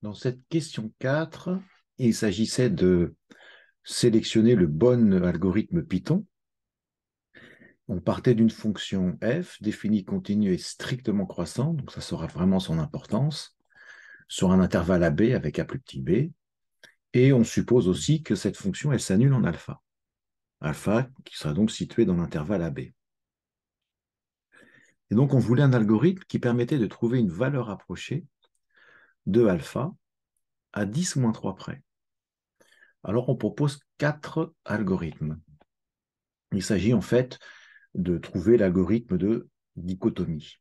Dans cette question 4, il s'agissait de sélectionner le bon algorithme Python. On partait d'une fonction f définie continue et strictement croissante, donc ça sera vraiment son importance, sur un intervalle AB avec A plus petit b. Et on suppose aussi que cette fonction, elle s'annule en alpha. Alpha qui sera donc situé dans l'intervalle AB. Et donc on voulait un algorithme qui permettait de trouver une valeur approchée de alpha à 10-3 près. Alors on propose 4 algorithmes. Il s'agit en fait de trouver l'algorithme de dichotomie.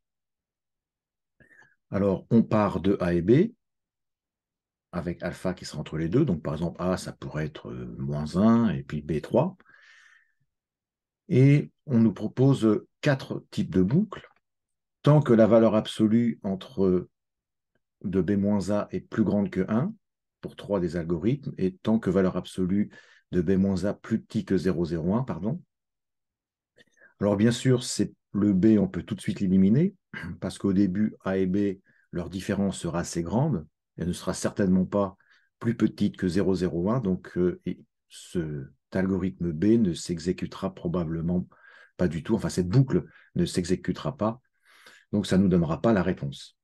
Alors, on part de A et B, avec alpha qui sera entre les deux. Donc, par exemple, A, ça pourrait être moins 1, et puis B, 3. Et on nous propose 4 types de boucles. Tant que la valeur absolue entre de B-A est plus grande que 1, pour 3 des algorithmes, et tant que valeur absolue de B-A plus petit que 0,01, pardon. Alors, bien sûr, c'est le B, on peut tout de suite l'éliminer, parce qu'au début, A et B, leur différence sera assez grande. Elle ne sera certainement pas plus petite que 0,01. Donc, cet algorithme B ne s'exécutera probablement pas du tout. Enfin, cette boucle ne s'exécutera pas. Donc, ça ne nous donnera pas la réponse.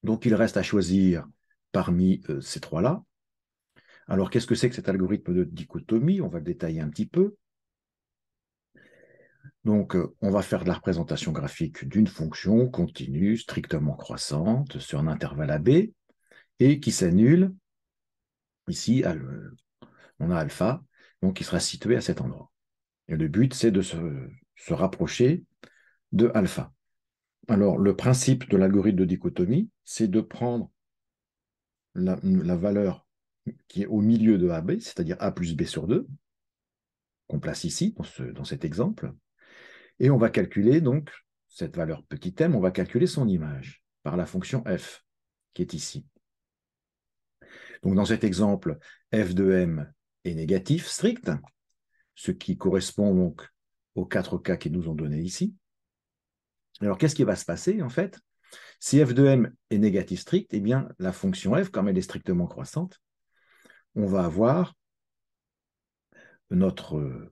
Donc, il reste à choisir parmi ces trois-là. Alors, qu'est-ce que c'est que cet algorithme de dichotomie? On va le détailler un petit peu. Donc, on va faire de la représentation graphique d'une fonction continue, strictement croissante, sur un intervalle AB, et qui s'annule. Ici, on a alpha, donc qui sera situé à cet endroit. Et le but, c'est de se rapprocher de alpha. Alors, le principe de l'algorithme de dichotomie, c'est de prendre la valeur qui est au milieu de AB, c'est-à-dire A plus B sur 2, qu'on place ici, dans cet exemple, et on va calculer donc cette valeur petit m, on va calculer son image par la fonction f, qui est ici. Donc dans cet exemple, f de m est négatif strict, ce qui correspond donc aux 4 cas qui nous ont donnés ici. Alors qu'est-ce qui va se passer en fait? Si f de m est négatif strict, eh bien la fonction f, comme elle est strictement croissante, on va avoir notre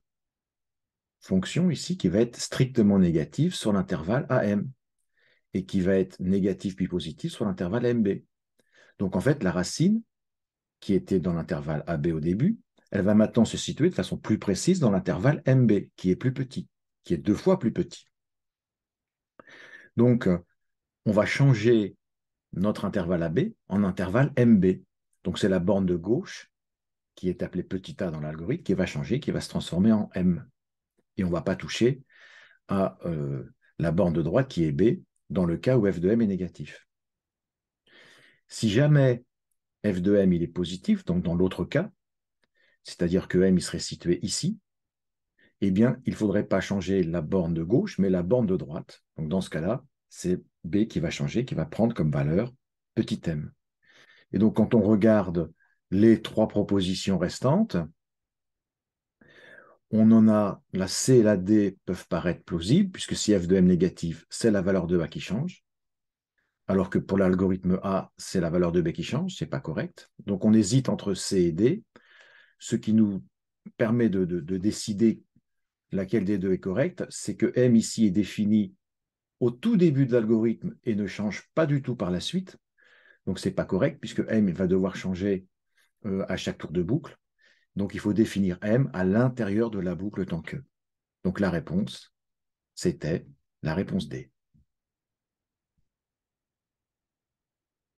fonction ici qui va être strictement négative sur l'intervalle AM et qui va être négative puis positive sur l'intervalle MB. Donc en fait, la racine qui était dans l'intervalle AB au début, elle va maintenant se situer de façon plus précise dans l'intervalle MB, qui est plus petit, qui est 2 fois plus petit. Donc, on va changer notre intervalle AB en intervalle MB. Donc, c'est la borne de gauche, qui est appelée petit a dans l'algorithme, qui va changer, qui va se transformer en M. Et on ne va pas toucher à la borne de droite, qui est B, dans le cas où f de m est négatif. Si jamais f de m il est positif, donc dans l'autre cas, c'est-à-dire que m il serait situé ici, eh bien, il ne faudrait pas changer la borne de gauche, mais la borne de droite. Donc, dans ce cas-là, c'est B qui va changer, qui va prendre comme valeur petit m. Et donc, quand on regarde les 3 propositions restantes, on en a, la C et la D peuvent paraître plausibles, puisque si f de m négatif, c'est la valeur de A qui change, alors que pour l'algorithme A, c'est la valeur de B qui change, ce n'est pas correct. Donc, on hésite entre C et D, ce qui nous permet de décider laquelle des deux est correcte, c'est que M ici est défini au tout début de l'algorithme et ne change pas du tout par la suite. Donc, ce n'est pas correct puisque M va devoir changer à chaque tour de boucle. Donc, il faut définir M à l'intérieur de la boucle tant que. Donc, la réponse, c'était la réponse D.